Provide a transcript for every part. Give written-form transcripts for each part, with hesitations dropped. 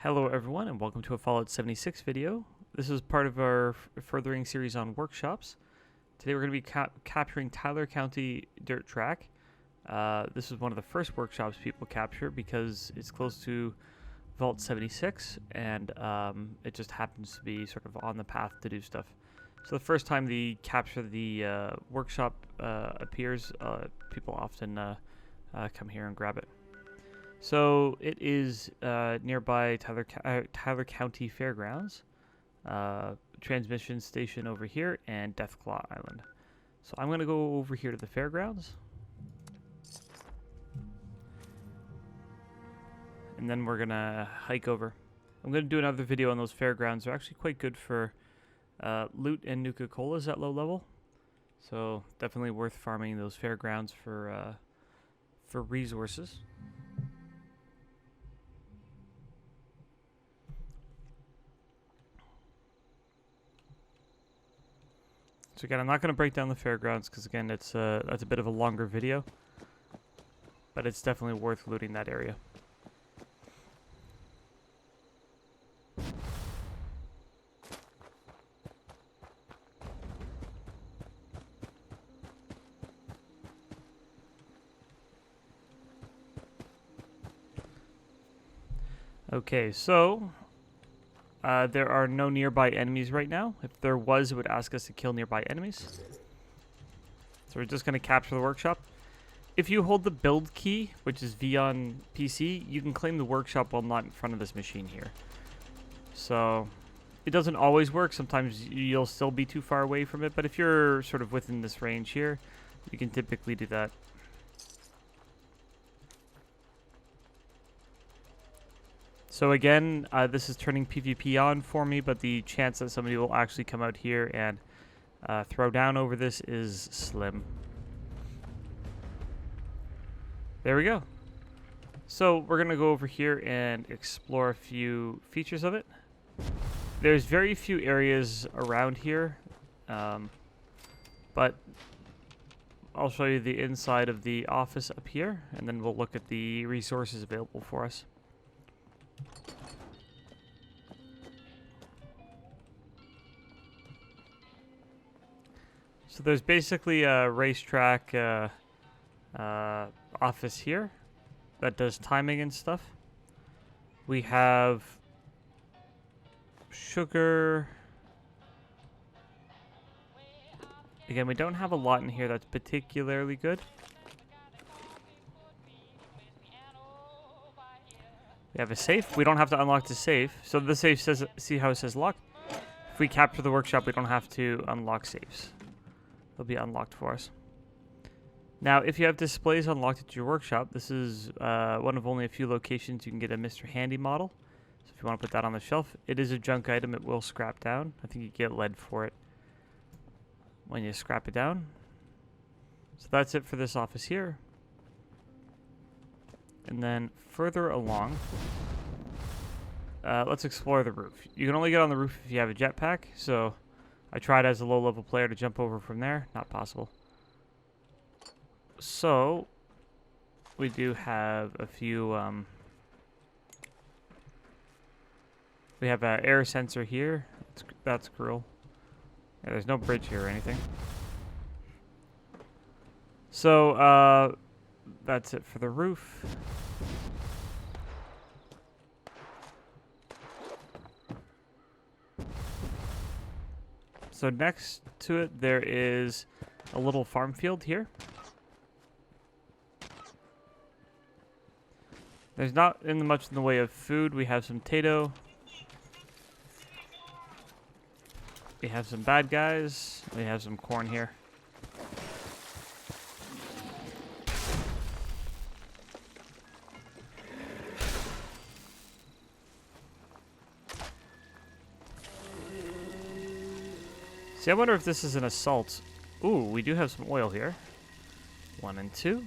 Hello everyone and welcome to a Fallout 76 video. This is part of our furthering series on workshops. Today we're going to be capturing Tyler County Dirt Track. This is one of the first workshops people capture because it's close to Vault 76 and it just happens to be sort of on the path to do stuff. So the first time the workshop appears, people often come here and grab it. So it is nearby Tyler County Fairgrounds, transmission station over here, and Deathclaw Island. So I'm going to go over here to the Fairgrounds. And then we're going to hike over. I'm going to do another video on those Fairgrounds. They're actually quite good for loot and Nuka-Colas at low level. So definitely worth farming those Fairgrounds for resources. So again, I'm not going to break down the Fairgrounds because again, that's a bit of a longer video, but it's definitely worth looting that area. Okay, so there are no nearby enemies right now. If there was, it would ask us to kill nearby enemies. So we're just going to capture the workshop. If you hold the build key, which is V on PC, you can claim the workshop while not in front of this machine here. So it doesn't always work. Sometimes you'll still be too far away from it. But if you're sort of within this range here, you can typically do that. So again, this is turning PvP on for me, but the chance that somebody will actually come out here and throw down over this is slim. There we go. So we're going to go over here and explore a few features of it. There's very few areas around here, but I'll show you the inside of the office up here, and then we'll look at the resources available for us. So there's basically a racetrack office here that does timing and stuff. We have sugar. Again, we don't have a lot in here that's particularly good. We have a safe. We don't have to unlock the safe. So the safe says, see how it says locked? If we capture the workshop, we don't have to unlock safes. They'll be unlocked for us. Now, if you have displays unlocked at your workshop, this is one of only a few locations you can get a Mr. Handy model. So if you want to put that on the shelf, it is a junk item. It will scrap down. I think you get lead for it when you scrap it down. So that's it for this office here. And then further along, let's explore the roof. You can only get on the roof if you have a jetpack, so I tried as a low-level player to jump over from there. Not possible. So we do have a few... we have an air sensor here. That's cruel. Yeah, there's no bridge here or anything. So that's it for the roof. So next to it, there is a little farm field here. There's not much in the way of food. We have some potato. We have some bad guys. We have some corn here. See, I wonder if this is an assault. Ooh, we do have some oil here. 1 and 2.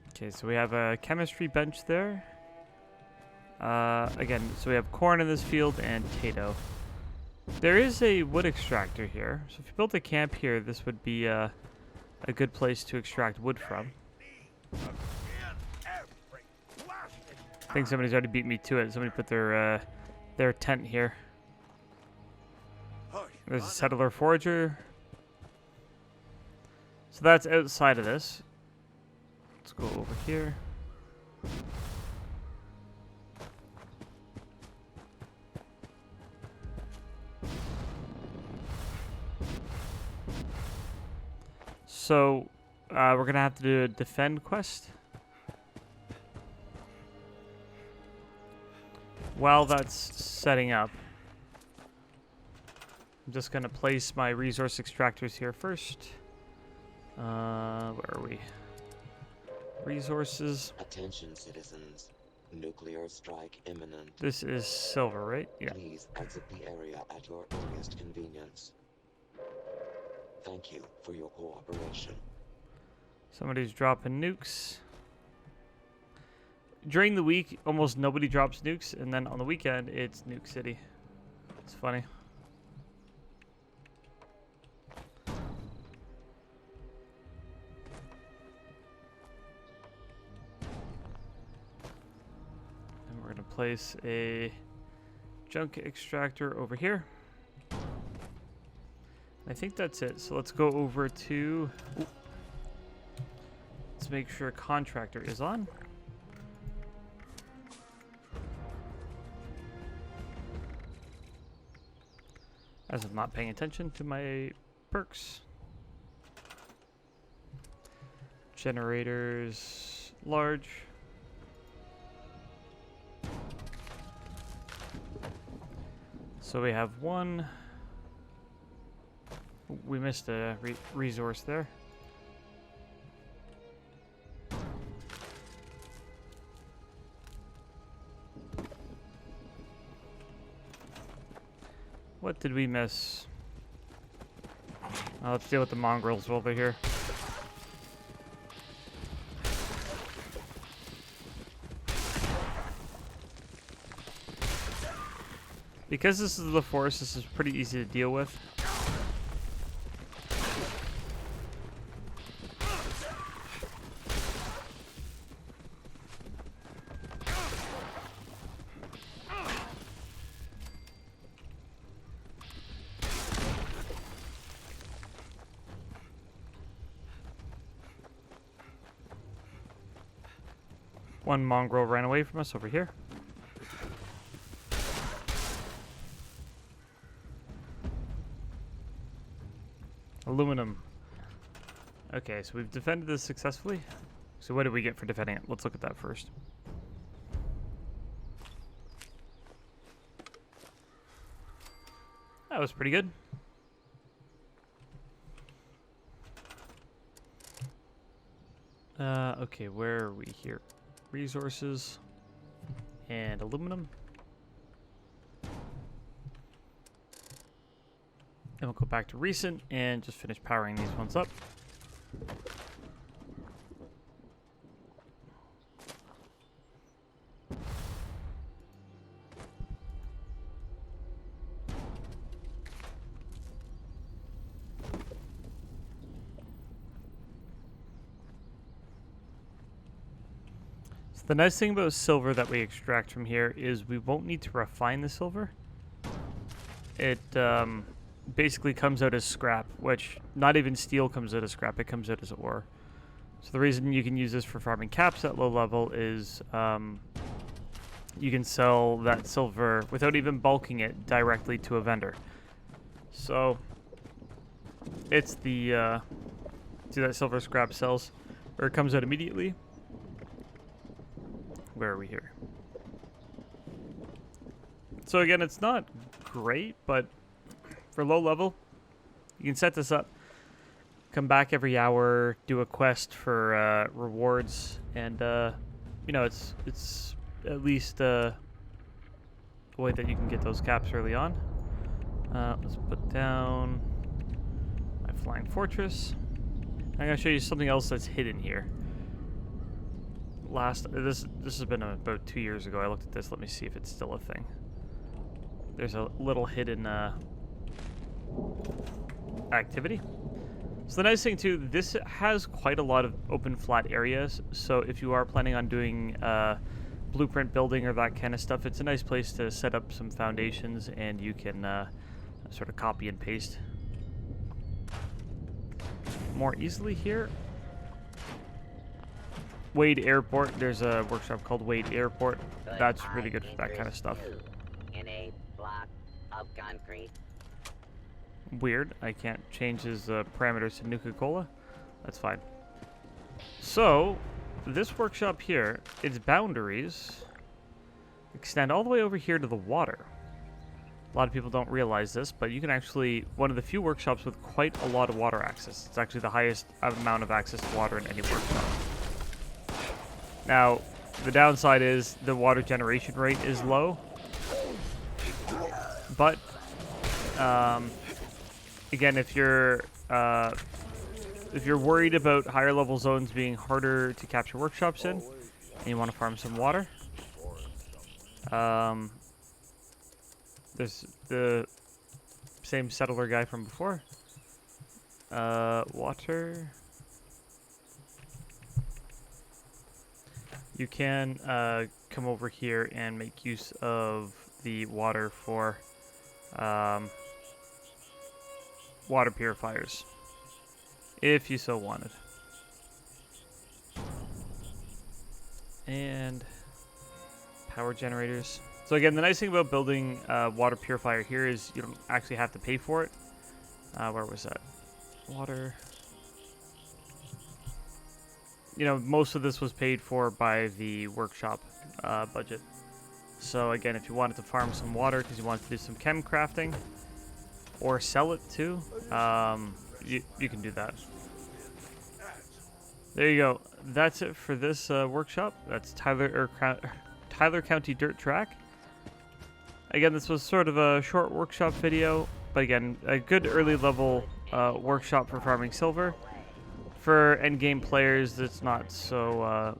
Okay, so we have a chemistry bench there. Again, so we have corn in this field and potato. There is a wood extractor here. So if you built a camp here, this would be a good place to extract wood from. I think somebody's already beat me to it. Somebody put their tent here. There's a settler forager. So that's outside of this. Let's go over here. So we're gonna have to do a defend quest. While that's setting up, I'm just gonna place my resource extractors here first. Where are we? Resources. Attention, citizens. Nuclear strike imminent. This is silver, right? Yeah. Please exit the area at your earliest convenience. Thank you for your cooperation. Somebody's dropping nukes. During the week, almost nobody drops nukes, and then on the weekend, it's Nuke City. It's funny. And we're going to place a junk extractor over here. I think that's it. So let's go over to... Ooh. Let's make sure contractor is on. As I'm not paying attention to my perks. Generators large. So we have one. We missed a resource there. What did we miss? Let's deal with the mongrels while they're here. Because this is the forest, this is pretty easy to deal with. One mongrel ran away from us over here. Aluminum. Okay, so we've defended this successfully. So what did we get for defending it? Let's look at that first. That was pretty good. Okay, where are we here? Resources and aluminum. And we'll go back to recent and just finish powering these ones up. The nice thing about silver that we extract from here is we won't need to refine the silver. It basically comes out as scrap, which not even steel comes out as scrap, it comes out as ore. So the reason you can use this for farming caps at low level is you can sell that silver without even bulking it directly to a vendor. So it's the see that silver scrap sells, or it comes out immediately. Where are we here? So again, it's not great, but for low level, you can set this up, come back every hour, do a quest for rewards, and you know, it's at least a way that you can get those caps early on. Let's put down my flying fortress. I'm gonna show you something else that's hidden here. This has been about 2 years ago. I looked at this. Let me see if it's still a thing. There's a little hidden activity. So the nice thing too, this has quite a lot of open flat areas. So if you are planning on doing blueprint building or that kind of stuff, it's a nice place to set up some foundations, and you can sort of copy and paste more easily here. Wade Airport. There's a workshop called Wade Airport. That's really good for that kind of stuff. In a block of concrete. Weird. I can't change his parameters to Nuka-Cola. That's fine. So, this workshop here, its boundaries extend all the way over here to the water. A lot of people don't realize this, but you can actually, one of the few workshops with quite a lot of water access. It's actually the highest amount of access to water in any workshop. Now, the downside is the water generation rate is low, but again, if you're worried about higher level zones being harder to capture workshops in, and you want to farm some water, there's the same settler guy from before. Water. You can come over here and make use of the water for water purifiers, if you so wanted. And power generators. So again, the nice thing about building a water purifier here is you don't actually have to pay for it. Where was that? Water. You know, most of this was paid for by the workshop budget. So again, if you wanted to farm some water because you wanted to do some chem crafting or sell it too, you can do that. There you go. That's it for this workshop. That's Tyler County Dirt Track. Again, this was sort of a short workshop video, but again, a good early level workshop for farming silver. For endgame players, it's not so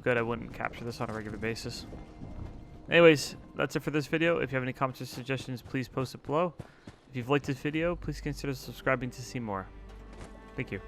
good. I wouldn't capture this on a regular basis. Anyways, that's it for this video. If you have any comments or suggestions, please post it below. If you've liked this video, please consider subscribing to see more. Thank you.